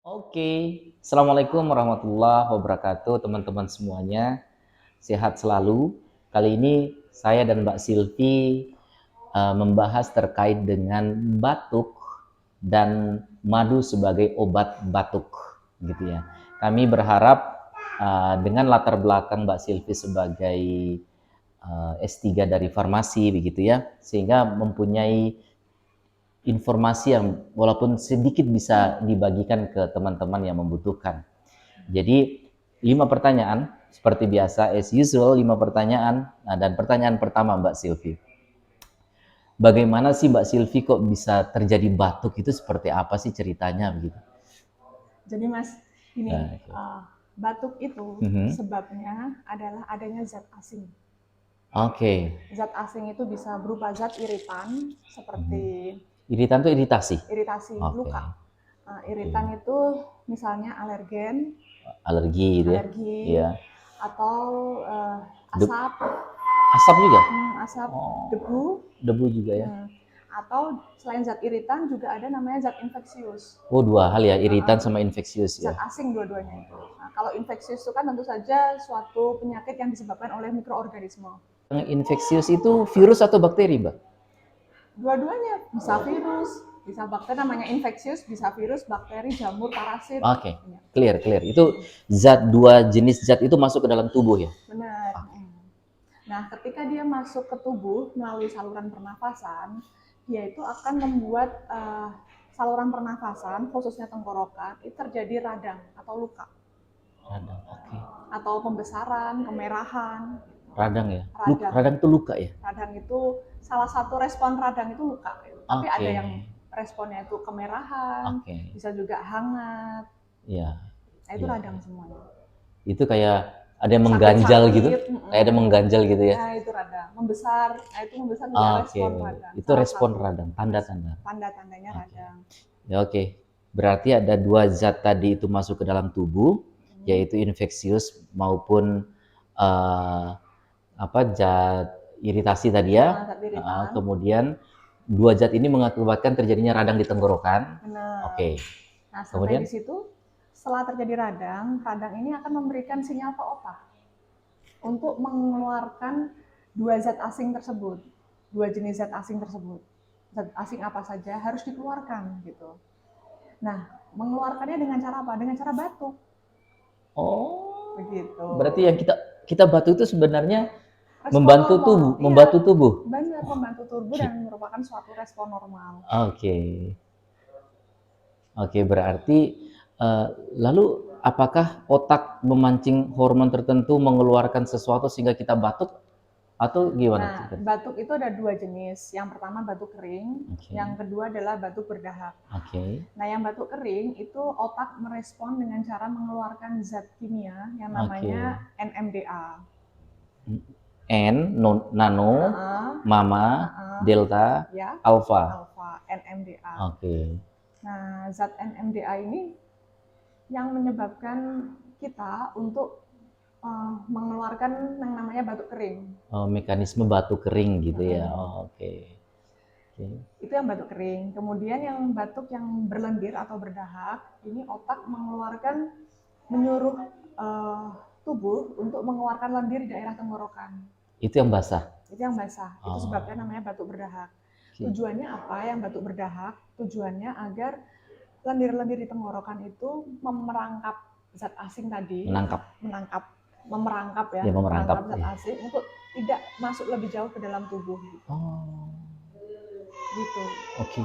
Oke, Assalamualaikum warahmatullahi wabarakatuh teman-teman semuanya. Sehat selalu. Kali ini saya dan Mbak Silvi membahas terkait dengan batuk dan madu sebagai obat batuk, gitu ya. Kami berharap dengan latar belakang Mbak Silvi sebagai S3 dari farmasi, begitu ya, sehingga mempunyai informasi yang walaupun sedikit bisa dibagikan ke teman-teman yang membutuhkan. Jadi 5 pertanyaan seperti biasa as usual, 5 pertanyaan. Nah, dan pertanyaan pertama Mbak Silvi. Bagaimana sih Mbak Silvi kok bisa terjadi batuk itu, seperti apa sih ceritanya begitu? Jadi Mas, ini Nah, oke. batuk itu Mhm. sebabnya adalah adanya zat asing. Oke. Zat asing itu bisa berupa zat iritan Mhm. seperti Iritan itu iritasi. iritasi Oke. luka. Oke. Iritan itu misalnya alergen, Alergi gitu ya. alergi Iya. atau De- asap, asap juga. asap Oh, debu, debu juga ya. atau selain zat iritan juga ada namanya zat infeksius. Oh, dua hal ya, iritan Uh, sama infeksius ya. Zat asing dua-duanya itu. Nah, kalau infeksius itu kan tentu saja suatu penyakit yang disebabkan oleh mikroorganisme. Yang infeksius itu virus atau bakteri, Mbak? Dua-duanya bisa virus, bisa bakteri, namanya infeksius, bisa virus, bakteri, jamur, parasit. Oke, Ya. clear. Itu dua jenis zat itu masuk ke dalam tubuh ya? Benar. Oke. Nah, ketika dia masuk ke tubuh melalui saluran pernafasan, dia itu akan membuat saluran pernafasan, khususnya tenggorokan, itu terjadi radang atau luka. Radang, oke. Atau pembesaran, kemerahan. Radang ya? Radang. Radang itu luka ya? Radang itu salah satu respon radang itu luka. Tapi ada Oke. yang responnya itu kemerahan, Oke. bisa juga hangat. Iya. Nah, itu Iya. radang semuanya. Itu kayak ada yang mengganjal gitu? Sakit-sakit, Kayak ada mengganjal gitu ya? nah itu radang. Membesar, nah itu membesar juga Oke. respon radang. Itu Salah respon satu radang, tanda-tanda. tanda-tandanya Oke. radang. Ya, oke. Berarti ada dua zat tadi itu masuk ke dalam tubuh, yaitu infeksius maupun eh, apa zat iritasi tadi ya. Zat iritan. Kemudian dua zat ini mengakibatkan terjadinya radang di tenggorokan. Benar. Oke. Nah, sampai Kemudian di situ setelah terjadi radang, radang ini akan memberikan sinyal ke otak untuk mengeluarkan dua zat asing tersebut, dua jenis zat asing tersebut. Zat asing apa saja harus dikeluarkan gitu. Nah, mengeluarkannya dengan cara apa? Dengan cara batuk. oh, Begitu. berarti yang kita batuk itu sebenarnya Respon membantu normal. tubuh, Iya, membantu tubuh. benar, membantu tubuh dan merupakan suatu respon normal. Oke. Oke, berarti eh, lalu apakah otak memancing hormon tertentu mengeluarkan sesuatu sehingga kita batuk atau gimana Nah, ceritanya? batuk itu ada dua jenis. Yang pertama batuk kering, Oke. yang kedua adalah batuk berdahak. Oke. Nah, yang batuk kering itu otak merespon dengan cara mengeluarkan zat kimia yang namanya NMDA. N, nano, mama, delta, Ya, alpha. alfa, NMDA. Oke. Nah, zat NMDA ini yang menyebabkan kita untuk mengeluarkan yang namanya batuk kering. Oh, mekanisme batuk kering gitu ya. Oh, oke. Oke. Itu yang batuk kering. Kemudian yang batuk yang berlendir atau berdahak, ini otak menyuruh tubuh untuk mengeluarkan lendir di daerah tenggorokan. Itu yang basah. Itu yang basah. Itu Oh, sebabnya namanya batuk berdahak. oke. Tujuannya apa yang batuk berdahak? Tujuannya agar lendir-lendir di tenggorokan itu memerangkap zat asing tadi, memerangkap ya, Ya, memerangkap. zat asing untuk tidak masuk lebih jauh ke dalam tubuh. Oh, Gitu. oke.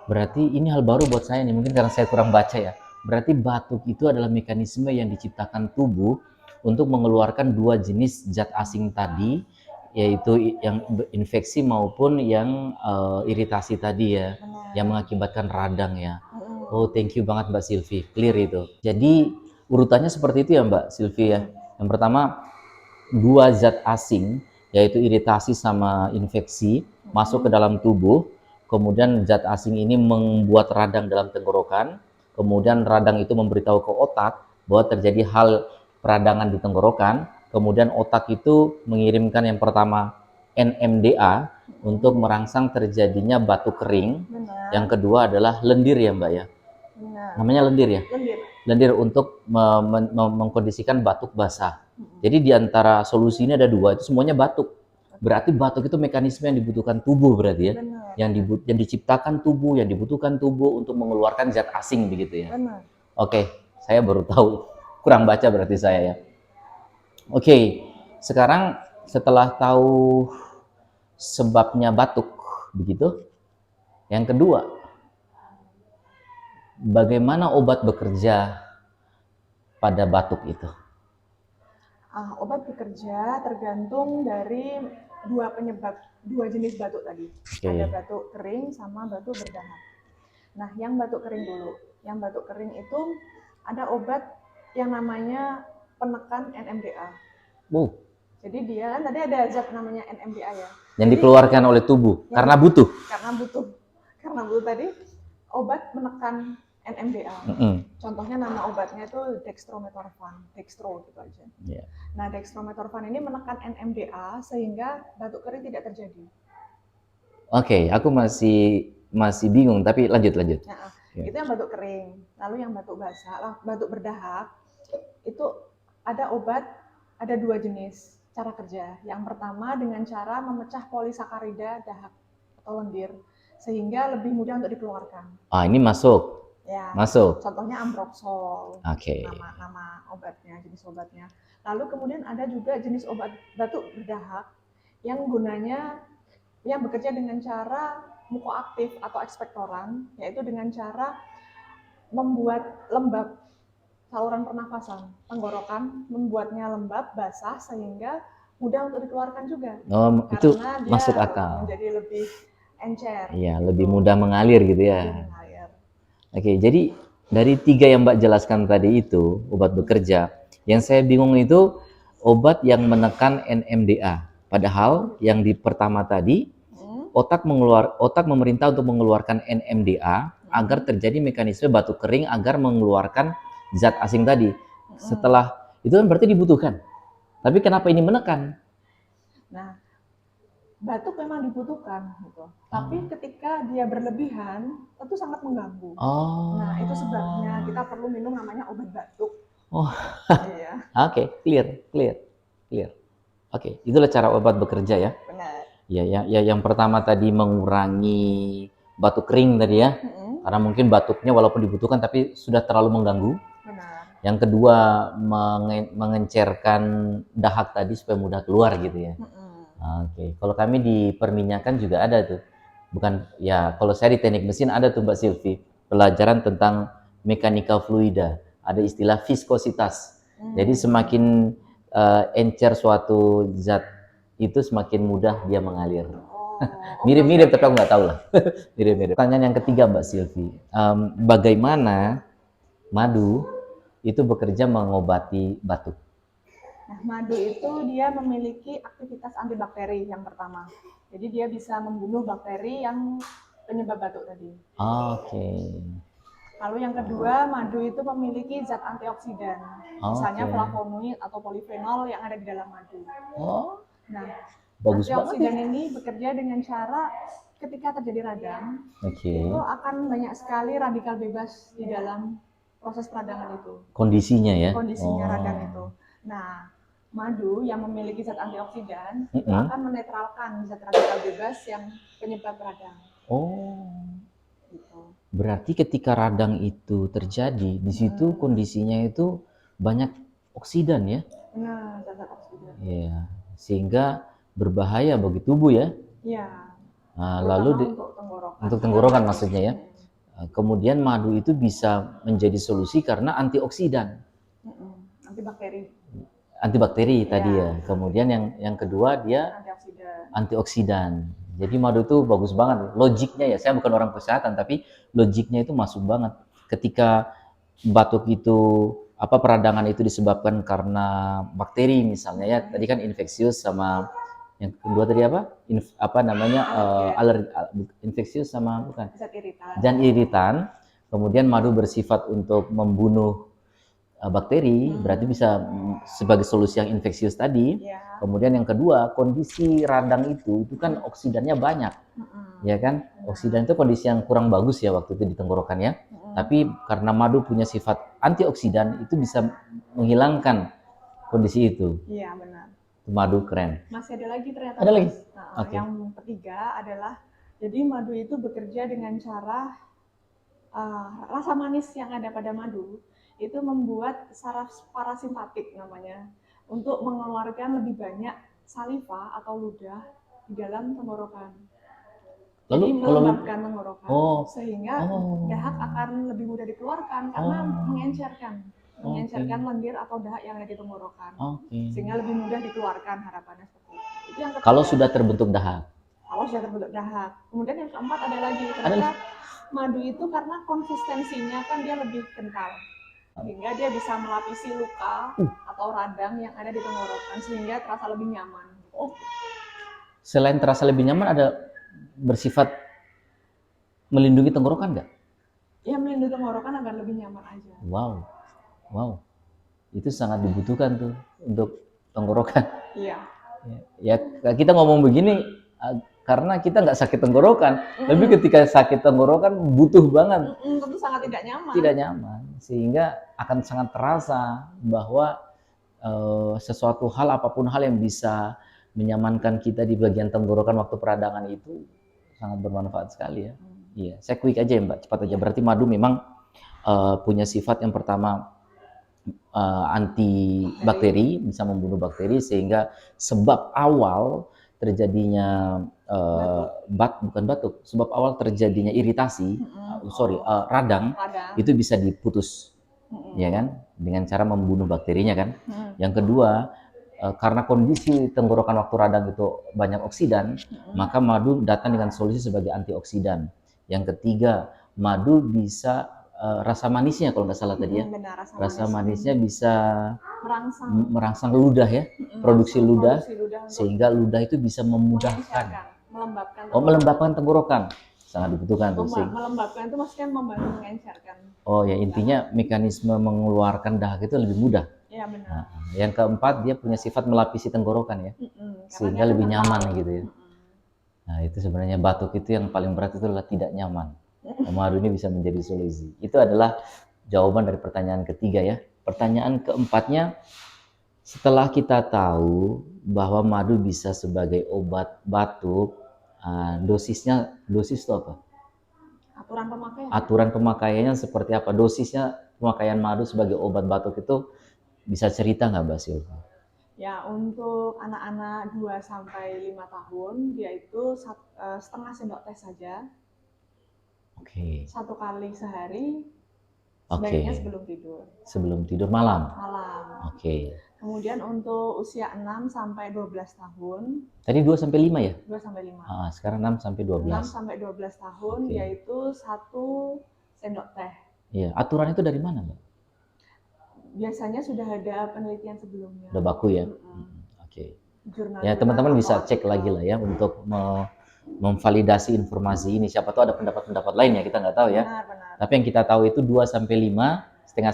Berarti ini hal baru buat saya nih, mungkin karena saya kurang baca ya. Berarti batuk itu adalah mekanisme yang diciptakan tubuh untuk mengeluarkan dua jenis zat asing tadi, yaitu yang infeksi maupun yang iritasi tadi ya, yang mengakibatkan radang ya. Oh, thank you banget Mbak Silvi, clear itu. Jadi urutannya seperti itu ya Mbak Silvi ya. Yang pertama, dua zat asing, yaitu iritasi sama infeksi, masuk ke dalam tubuh. Kemudian zat asing ini membuat radang dalam tenggorokan. Kemudian radang itu memberitahu ke otak bahwa terjadi hal peradangan di tenggorokan. Kemudian otak itu mengirimkan yang pertama NMDA untuk merangsang terjadinya batuk kering. Benar. Yang kedua adalah lendir ya Mbak ya. Benar. Namanya lendir ya? Lendir. lendir untuk mengkondisikan batuk basah. Jadi di antara solusi ini ada dua, itu semuanya batuk. Berarti batuk itu mekanisme yang dibutuhkan tubuh berarti ya. Benar. Yang diciptakan tubuh, yang dibutuhkan tubuh untuk mengeluarkan zat asing begitu ya. Benar. Oke, saya baru tahu. Kurang baca berarti saya ya. Oke, sekarang setelah tahu sebabnya batuk begitu, yang kedua, bagaimana obat bekerja pada batuk itu? Obat bekerja tergantung dari dua jenis batuk tadi. Oke. Ada batuk kering sama batuk berdahak. Nah, yang batuk kering dulu. Yang batuk kering itu ada obat yang namanya penekan NMDA. Jadi dia kan tadi ada zat namanya NMDA ya. Yang dikeluarkan oleh tubuh karena butuh. Karena butuh tadi obat menekan NMDA. Contohnya nama obatnya itu dextromethorphan, dextro gitu aja. Yeah. Nah, dextromethorphan ini menekan NMDA sehingga batuk kering tidak terjadi. Oke, aku masih bingung tapi lanjut. Nah, itu yang batuk kering. Lalu yang batuk basah, batuk berdahak itu ada obat, ada dua jenis cara kerja. Yang pertama dengan cara memecah polisakarida dahak atau lendir sehingga lebih mudah untuk dikeluarkan. Ini masuk. Ya, masuk. Contohnya Ambroxol. Oke. Nama obatnya, jenis obatnya. Lalu kemudian ada juga jenis obat batuk berdahak yang gunanya yang bekerja dengan cara mukoaktif atau ekspektoran, yaitu dengan cara membuat lembab saluran pernafasan, tenggorokan, membuatnya lembab, basah sehingga mudah untuk dikeluarkan juga. Itu Karena dia masuk akal. Menjadi lebih encer. Iya, lebih mudah mengalir gitu ya. Oke, jadi dari 3 yang Mbak jelaskan tadi itu, obat bekerja, yang saya bingung itu obat yang menekan NMDA. Padahal yang di pertama tadi, otak memerintah untuk mengeluarkan NMDA agar terjadi mekanisme batuk kering agar mengeluarkan zat asing tadi. Setelah itu kan berarti dibutuhkan. Tapi kenapa ini menekan? Nah, batuk memang dibutuhkan gitu. Tapi ketika dia berlebihan, itu sangat mengganggu. Nah, itu sebabnya kita perlu minum namanya obat batuk. Iya. Oke, clear. Oke, itulah cara obat bekerja ya. Benar. Ya, yang pertama tadi mengurangi batuk kering tadi ya. Karena mungkin batuknya walaupun dibutuhkan tapi sudah terlalu mengganggu. Benar. Yang kedua mengencerkan dahak tadi supaya mudah keluar gitu ya. Oke, kalau kami di perminyakan juga ada tuh. Bukan ya, kalau saya di teknik mesin ada tuh Mbak Silvi, pelajaran tentang mekanika fluida. Ada istilah viskositas. Jadi semakin encer suatu zat itu semakin mudah dia mengalir. Mirip-mirip tapi aku nggak tahu lah. Mirip-mirip. Pertanyaan yang ketiga Mbak Silvi, bagaimana madu itu bekerja mengobati batuk? Nah, madu itu dia memiliki aktivitas antibakteri yang pertama. Jadi dia bisa membunuh bakteri yang penyebab batuk tadi. Oke. Lalu yang kedua, madu itu memiliki zat antioksidan. Misalnya flavonoid atau polifenol yang ada di dalam madu. Nah, bagus antioksidan banget. ini bekerja dengan cara ketika terjadi radang, itu akan banyak sekali radikal bebas di dalam proses peradangan itu. Kondisinya ya? Kondisinya radang itu. Nah, madu yang memiliki zat antioksidan itu akan menetralkan zat radikal bebas yang penyebab radang. Gitu. Berarti ketika radang itu terjadi, di situ kondisinya itu banyak oksidan ya? Nah, zat oksidan. Iya, sehingga berbahaya bagi tubuh ya? Iya. Lalu untuk tenggorokan maksudnya ya? Kemudian madu itu bisa menjadi solusi karena antioksidan. Antibakteri tadi ya. Kemudian yang kedua dia antioksidan. Jadi madu itu bagus banget. Logiknya ya, saya bukan orang kesehatan tapi logiknya itu masuk banget. Ketika batuk itu peradangan itu disebabkan karena bakteri misalnya ya. Tadi kan infeksius sama yang kedua tadi infeksius sama bukan? Zat iritan. Kemudian madu bersifat untuk membunuh bakteri, berarti bisa sebagai solusi yang infeksius tadi. Kemudian yang kedua, kondisi radang itu kan oksidannya banyak, ya kan? Oksidan itu kondisi yang kurang bagus ya waktu itu di tenggorokan ya. Tapi karena madu punya sifat antioksidan, itu bisa menghilangkan kondisi itu. Iya, benar. Madu keren. Masih ada lagi ternyata. Ada lagi? Nah, Oke. yang ketiga adalah, jadi madu itu bekerja dengan cara rasa manis yang ada pada madu itu membuat saraf parasimpatik namanya untuk mengeluarkan lebih banyak saliva atau ludah di dalam tenggorokan. Lalu Jadi kalau melembabkan tenggorokan sehingga oh, dahak akan lebih mudah dikeluarkan karena mengencerkan lendir atau dahak yang ada di tenggorokan. Sehingga lebih mudah dikeluarkan, harapannya seperti itu. Itu yang ketiga. Kalau sudah terbentuk dahak. Kalau sudah terbentuk dahak. Kemudian yang keempat ada lagi, ternyata madu itu karena konsistensinya kan dia lebih kental, sehingga dia bisa melapisi luka atau radang yang ada di tenggorokan sehingga terasa lebih nyaman. Selain terasa lebih nyaman, ada bersifat melindungi tenggorokan nggak? Ya, melindungi tenggorokan agar lebih nyaman aja. Wow, itu sangat dibutuhkan tuh untuk tenggorokan. Iya. Ya kita ngomong begini karena kita nggak sakit tenggorokan, tapi ketika sakit tenggorokan butuh banget. Tentu sangat tidak nyaman. Tidak nyaman, sehingga akan sangat terasa bahwa sesuatu hal, apapun hal yang bisa menyamankan kita di bagian tenggorokan waktu peradangan itu sangat bermanfaat sekali ya. Iya, saya quick aja ya Mbak, cepat aja. Berarti madu memang punya sifat yang pertama anti bakteri, bisa membunuh bakteri, sehingga sebab awal terjadinya bukan batuk, sebab awal terjadinya iritasi, radang, itu bisa diputus, ya kan, dengan cara membunuh bakterinya kan. Yang kedua, karena kondisi tenggorokan waktu radang itu banyak oksidan, maka madu datang dengan solusi sebagai antioksidan. Yang ketiga, madu bisa rasa manisnya kalau nggak salah tadi ya. Rasa manisnya bisa merangsang ludah ya, produksi ludah, sehingga ludah itu bisa memudahkan, melembabkan tenggorokan. Sangat dibutuhkan tuh. Melembabkan itu maksudnya membantu mengencerkan. Oh ya, intinya mekanisme mengeluarkan dahak itu lebih mudah. Ya, benar. Nah, yang keempat, dia punya sifat melapisi tenggorokan ya, sehingga lebih nyaman gitu ya. Nah, itu sebenarnya batuk itu yang paling berat itu adalah tidak nyaman. Madu ini bisa menjadi solusi. Itu adalah jawaban dari pertanyaan ketiga ya. Pertanyaan keempatnya, setelah kita tahu bahwa madu bisa sebagai obat batuk, dosis itu apa? Aturan pemakaian. Aturan pemakaiannya seperti apa? Dosisnya pemakaian madu sebagai obat batuk itu bisa cerita nggak Mbak Silva? Ya, untuk anak-anak 2-5 tahun, yaitu setengah sendok teh saja. Oke. 1 kali sehari, sebaiknya sebelum tidur. Sebelum tidur malam? Malam. Oke. Kemudian untuk usia 6-12 tahun. Tadi 2-5 ya? 2-5. Sekarang 6-12. 6-12 tahun, yaitu 1 sendok teh. Iya, aturan itu dari mana Mbak? Biasanya sudah ada penelitian sebelumnya. Udah baku ya? Oke. Ya teman-teman bisa cek lagi lah ya untuk memvalidasi informasi ini. Siapa tahu ada pendapat-pendapat lain ya, kita nggak tahu ya. Benar. Tapi yang kita tahu itu 2-5, setengah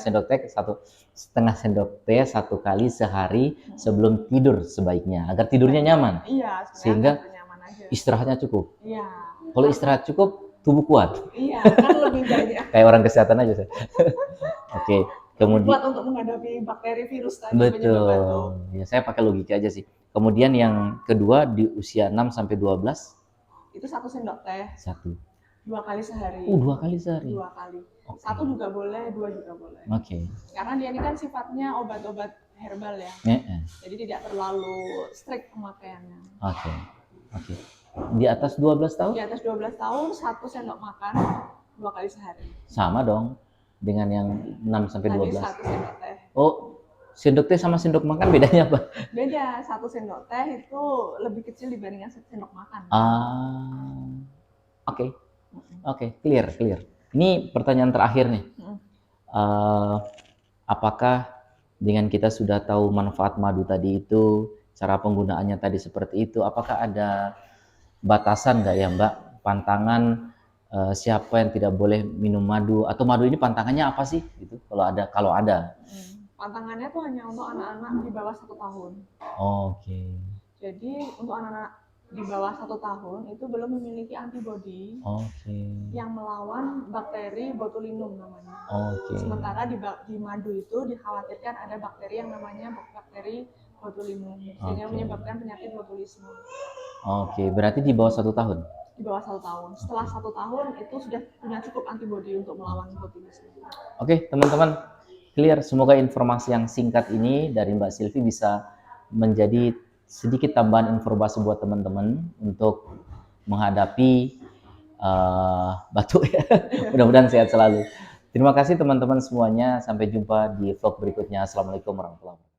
sendok teh 1 kali sehari sebelum tidur sebaiknya, agar tidurnya nyaman. Iya, sehingga nyaman aja. Istirahatnya cukup. Iya. Kalau istirahat cukup, tubuh kuat. Iya, kan lebih banyak. Kayak orang kesehatan aja. Oke. Kemudian kuat untuk menghadapi bakteri virus tadi. Betul. Ya, saya pakai logika aja sih. Kemudian yang kedua di usia 6-12 itu 1 sendok teh. 2 kali sehari. 2 kali sehari. 2 kali. 1 juga boleh, 2 juga boleh. Oke. Karena dia ini kan sifatnya obat-obat herbal ya. Jadi tidak terlalu strict pemakaiannya. Oke. Di atas 12 tahun? Di atas 12 tahun 1 sendok makan 2 kali sehari. Sama dong dengan yang 6-12. Tadi 1 sendok teh. Oh, sendok teh sama sendok makan bedanya apa? Beda. 1 sendok teh itu lebih kecil dibandingkan 1 sendok makan. Oke, clear. Ini pertanyaan terakhir nih. Apakah dengan kita sudah tahu manfaat madu tadi itu, cara penggunaannya tadi seperti itu, apakah ada batasan nggak ya Mbak? Pantangan siapa yang tidak boleh minum madu, atau madu ini pantangannya apa sih? Gitu. Kalau ada. Pantangannya tuh hanya untuk anak-anak di bawah 1 tahun. Oke. Jadi untuk anak-anak di bawah 1 tahun itu belum memiliki antibodi Oke. yang melawan bakteri botulinum namanya. Oke. Sementara di madu itu dikhawatirkan ada bakteri yang namanya bakteri botulinum, sehingga Oke. menyebabkan penyakit botulisme. Oke, berarti di bawah 1 tahun. Di bawah 1 tahun. Setelah 1 tahun itu sudah punya cukup antibodi untuk melawan botulisme. Oke, teman-teman, clear. Semoga informasi yang singkat ini dari Mbak Silvi bisa menjadi sedikit tambahan informasi buat teman-teman untuk menghadapi batuk ya. Mudah-mudahan sehat selalu. Terima kasih teman-teman semuanya. Sampai jumpa di vlog berikutnya. Assalamualaikum warahmatullahi wabarakatuh.